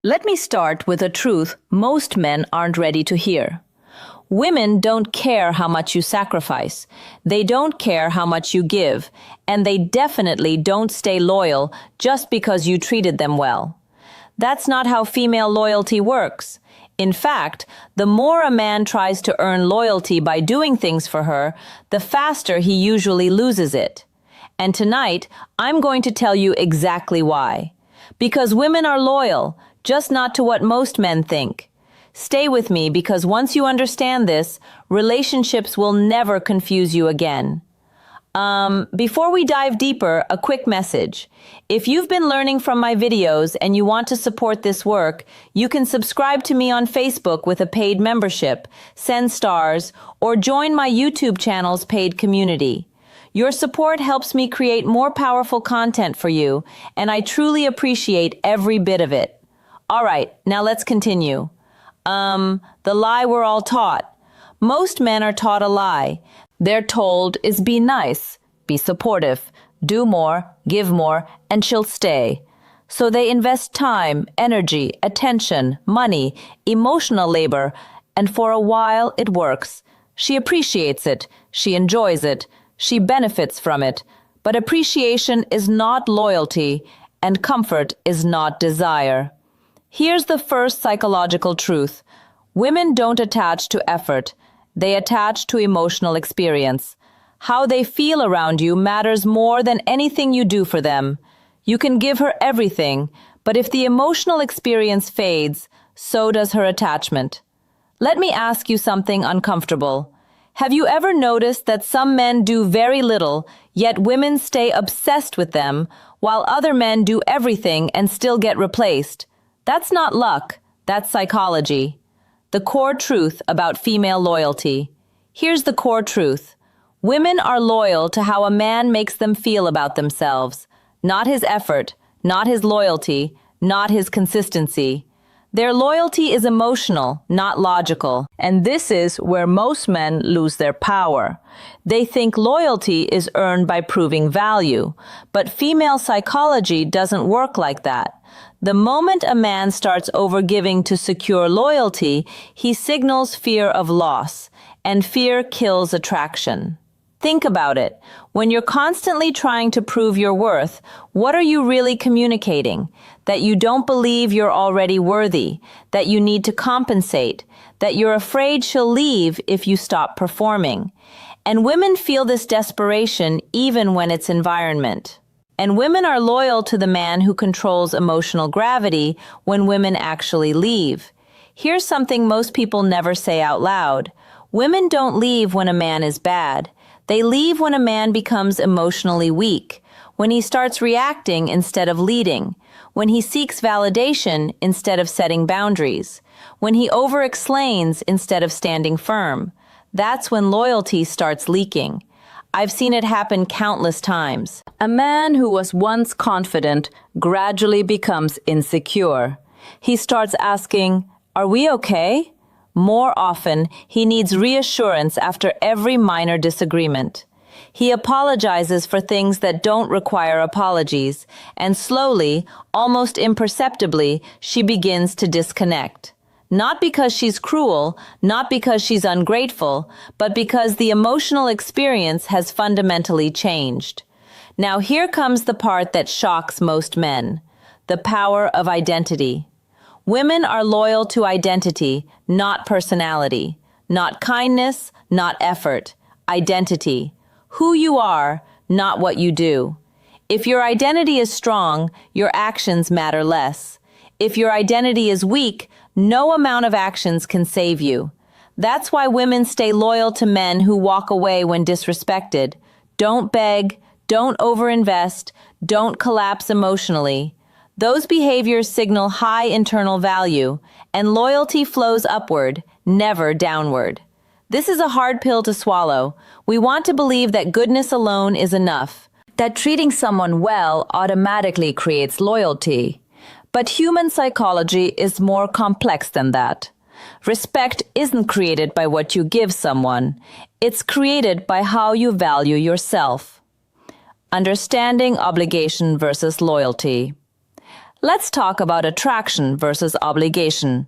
Let me start with a truth most men aren't ready to hear. Women don't care how much you sacrifice. They don't care how much you give. And they definitely don't stay loyal just because you treated them well. That's not how female loyalty works. In fact, the more a man tries to earn loyalty by doing things for her, the faster he usually loses it. And tonight, I'm going to tell you exactly why. Because women are loyal, just not to what most men think. Stay with me because once you understand this, relationships will never confuse you again. Before we dive deeper, a quick message. If you've been learning from my videos and you want to support this work, you can subscribe to me on Facebook with a paid membership, send stars, or join my YouTube channel's paid community. Your support helps me create more powerful content for you, and I truly appreciate every bit of it. All right, now let's continue. The lie we're all taught. Most men are taught a lie. They're told is be nice, be supportive, do more, give more, and she'll stay. So they invest time, energy, attention, money, emotional labor, and for a while it works. She appreciates it, she enjoys it, she benefits from it. But appreciation is not loyalty, and comfort is not desire. Here's the first psychological truth. Women don't attach to effort. They attach to emotional experience. How they feel around you matters more than anything you do for them. You can give her everything, but if the emotional experience fades, so does her attachment. Let me ask you something uncomfortable. Have you ever noticed that some men do very little, yet women stay obsessed with them, while other men do everything and still get replaced? That's not luck, that's psychology. The core truth about female loyalty. Here's the core truth. Women are loyal to how a man makes them feel about themselves. Not his effort, not his loyalty, not his consistency. Their loyalty is emotional, not logical. And this is where most men lose their power. They think loyalty is earned by proving value. But female psychology doesn't work like that. The moment a man starts overgiving to secure loyalty, he signals fear of loss, and fear kills attraction. Think about it. When you're constantly trying to prove your worth, what are you really communicating? That you don't believe you're already worthy, that you need to compensate, that you're afraid she'll leave if you stop performing. And women feel this desperation even when it's environment. And women are loyal to the man who controls emotional gravity when women actually leave. Here's something most people never say out loud. Women don't leave when a man is bad. They leave when a man becomes emotionally weak, when he starts reacting instead of leading, when he seeks validation instead of setting boundaries, when he over-explains instead of standing firm. That's when loyalty starts leaking. I've seen it happen countless times. A man who was once confident gradually becomes insecure. He starts asking, "Are we okay?" More often, he needs reassurance after every minor disagreement. He apologizes for things that don't require apologies, and slowly, almost imperceptibly, she begins to disconnect. Not because she's cruel, not because she's ungrateful, but because the emotional experience has fundamentally changed. Now here comes the part that shocks most men, the power of identity. Women are loyal to identity, not personality, not kindness, not effort, identity. Who you are, not what you do. If your identity is strong, your actions matter less. If your identity is weak, no amount of actions can save you. That's why women stay loyal to men who walk away when disrespected. Don't beg, don't overinvest, don't collapse emotionally. Those behaviors signal high internal value, and loyalty flows upward, never downward. This is a hard pill to swallow. We want to believe that goodness alone is enough, that treating someone well automatically creates loyalty. But human psychology is more complex than that. Respect isn't created by what you give someone. It's created by how you value yourself. Understanding obligation versus loyalty. Let's talk about attraction versus obligation.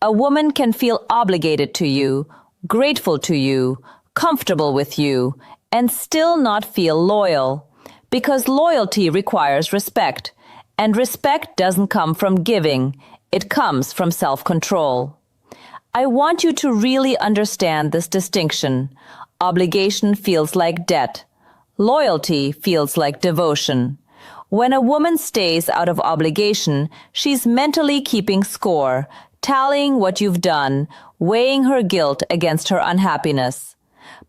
A woman can feel obligated to you, grateful to you, comfortable with you, and still not feel loyal. Because loyalty requires respect, and respect doesn't come from giving, it comes from self-control. I want you to really understand this distinction. Obligation feels like debt. Loyalty feels like devotion. When a woman stays out of obligation, she's mentally keeping score, tallying what you've done, weighing her guilt against her unhappiness.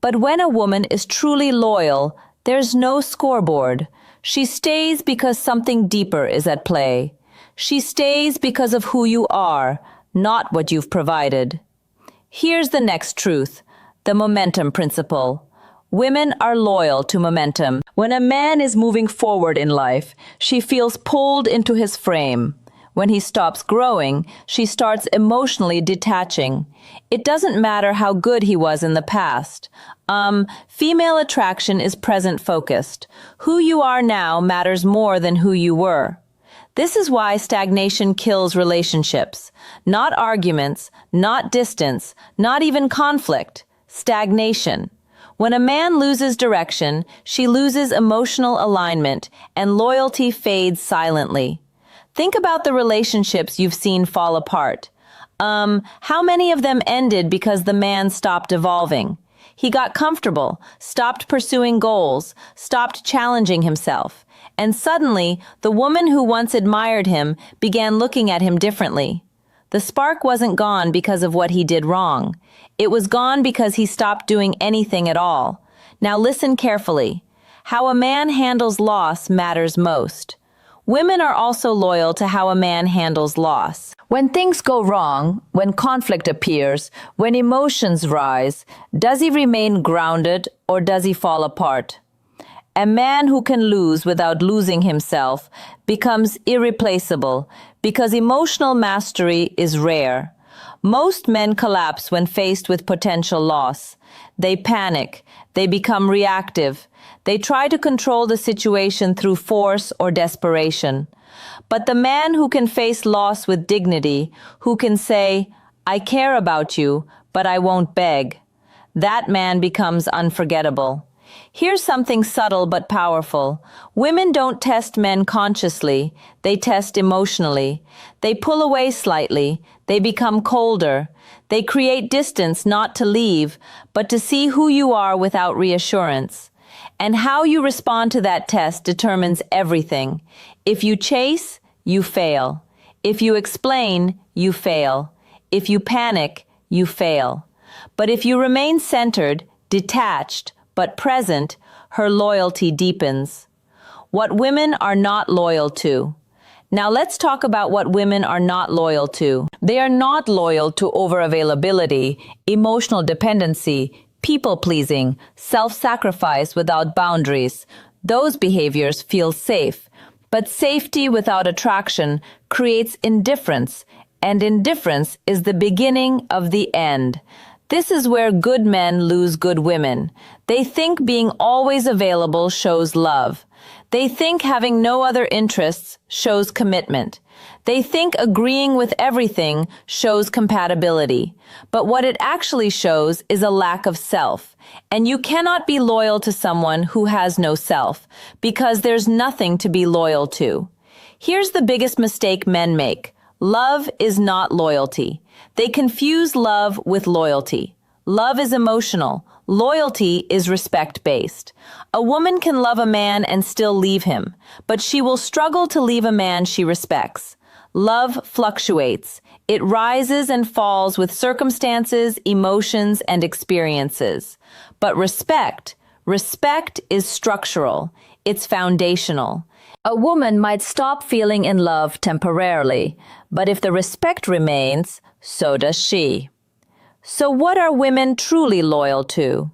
But when a woman is truly loyal, there's no scoreboard. She stays because something deeper is at play. She stays because of who you are, not what you've provided. Here's the next truth, the momentum principle. Women are loyal to momentum. When a man is moving forward in life, she feels pulled into his frame. When he stops growing, she starts emotionally detaching. It doesn't matter how good he was in the past. Female attraction is present-focused. Who you are now matters more than who you were. This is why stagnation kills relationships. Not arguments, not distance, not even conflict. Stagnation. When a man loses direction, she loses emotional alignment, and loyalty fades silently. Think about the relationships you've seen fall apart. How many of them ended because the man stopped evolving? He got comfortable, stopped pursuing goals, stopped challenging himself. And suddenly, the woman who once admired him began looking at him differently. The spark wasn't gone because of what he did wrong. It was gone because he stopped doing anything at all. Now listen carefully. How a man handles loss matters most. Women are also loyal to how a man handles loss. When things go wrong, when conflict appears, when emotions rise, does he remain grounded or does he fall apart? A man who can lose without losing himself becomes irreplaceable because emotional mastery is rare. Most men collapse when faced with potential loss. They panic. They become reactive. They try to control the situation through force or desperation. But the man who can face loss with dignity, who can say, "I care about you, but I won't beg," that man becomes unforgettable. Here's something subtle but powerful. Women don't test men consciously. They test emotionally. They pull away slightly. They become colder. They create distance not to leave, but to see who you are without reassurance. And how you respond to that test determines everything. If you chase, you fail. If you explain, you fail. If you panic, you fail. But if you remain centered, detached, but present, her loyalty deepens. What women are not loyal to. Now let's talk about what women are not loyal to. They are not loyal to overavailability, emotional dependency, people-pleasing, self-sacrifice without boundaries. Those behaviors feel safe. But safety without attraction creates indifference, and indifference is the beginning of the end. This is where good men lose good women. They think being always available shows love. They think having no other interests shows commitment. They think agreeing with everything shows compatibility. But what it actually shows is a lack of self. And you cannot be loyal to someone who has no self, because there's nothing to be loyal to. Here's the biggest mistake men make. Love is not loyalty. They confuse love with loyalty. Love is emotional. Loyalty is respect-based. A woman can love a man and still leave him, but she will struggle to leave a man she respects. Love fluctuates. It rises and falls with circumstances, emotions, and experiences. But respect is structural. It's foundational. A woman might stop feeling in love temporarily, but if the respect remains, so does she. So what are women truly loyal to?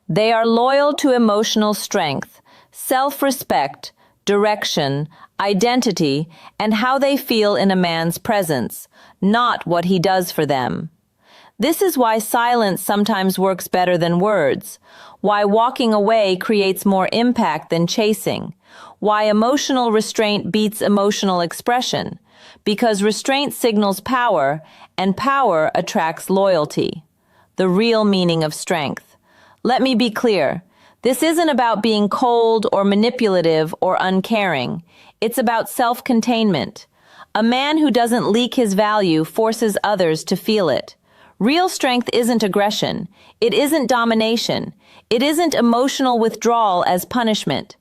They are loyal to emotional strength, self-respect, direction, identity, and how they feel in a man's presence, not what he does for them. This is why silence sometimes works better than words, why walking away creates more impact than chasing, why emotional restraint beats emotional expression. Because restraint signals power, and power attracts loyalty. The real meaning of strength. Let me be clear. This isn't about being cold or manipulative or uncaring. It's about self-containment. A man who doesn't leak his value forces others to feel it. Real strength isn't aggression. It isn't domination. It isn't emotional withdrawal as punishment.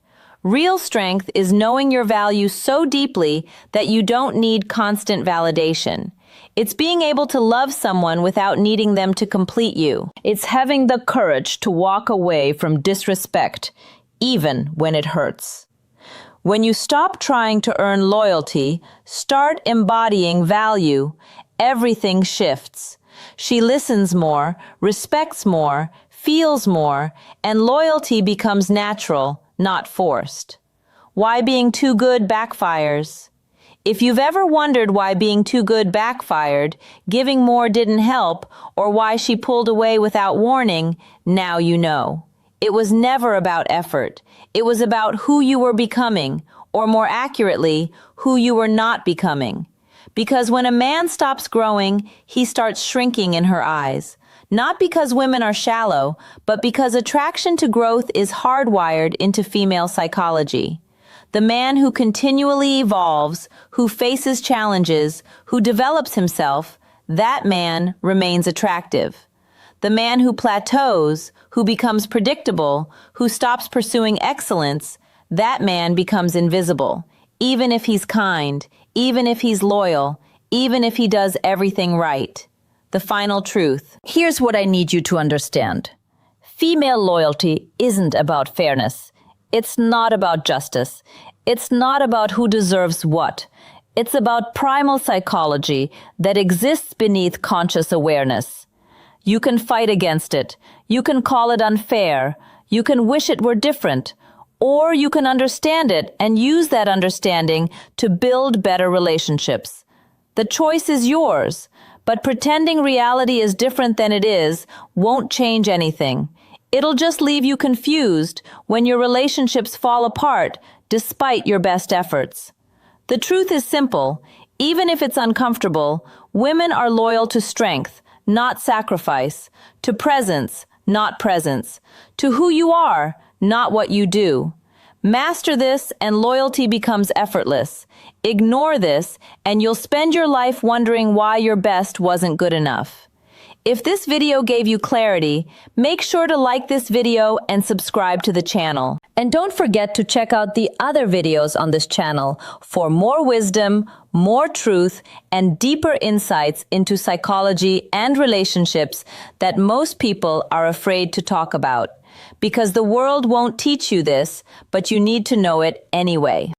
Real strength is knowing your value so deeply that you don't need constant validation. It's being able to love someone without needing them to complete you. It's having the courage to walk away from disrespect, even when it hurts. When you stop trying to earn loyalty, start embodying value, everything shifts. She listens more, respects more, feels more, and loyalty becomes natural, not forced. Why being too good backfires? If you've ever wondered why being too good backfired, giving more didn't help, or why she pulled away without warning, now you know. It was never about effort. It was about who you were becoming, or more accurately, who you were not becoming. Because when a man stops growing, he starts shrinking in her eyes. Not because women are shallow, but because attraction to growth is hardwired into female psychology. The man who continually evolves, who faces challenges, who develops himself, that man remains attractive. The man who plateaus, who becomes predictable, who stops pursuing excellence, that man becomes invisible, even if he's kind, even if he's loyal, even if he does everything right. The final truth. Here's what I need you to understand. Female loyalty isn't about fairness. It's not about justice. It's not about who deserves what. It's about primal psychology that exists beneath conscious awareness. You can fight against it. You can call it unfair. You can wish it were different. Or you can understand it and use that understanding to build better relationships. The choice is yours, but pretending reality is different than it is won't change anything. It'll just leave you confused when your relationships fall apart despite your best efforts. The truth is simple. Even if it's uncomfortable, women are loyal to strength, not sacrifice, to presence, not presence, to who you are, not what you do. Master this and loyalty becomes effortless. Ignore this and you'll spend your life wondering why your best wasn't good enough. If this video gave you clarity, make sure to like this video and subscribe to the channel. And don't forget to check out the other videos on this channel for more wisdom, more truth, and deeper insights into psychology and relationships that most people are afraid to talk about. Because the world won't teach you this, but you need to know it anyway.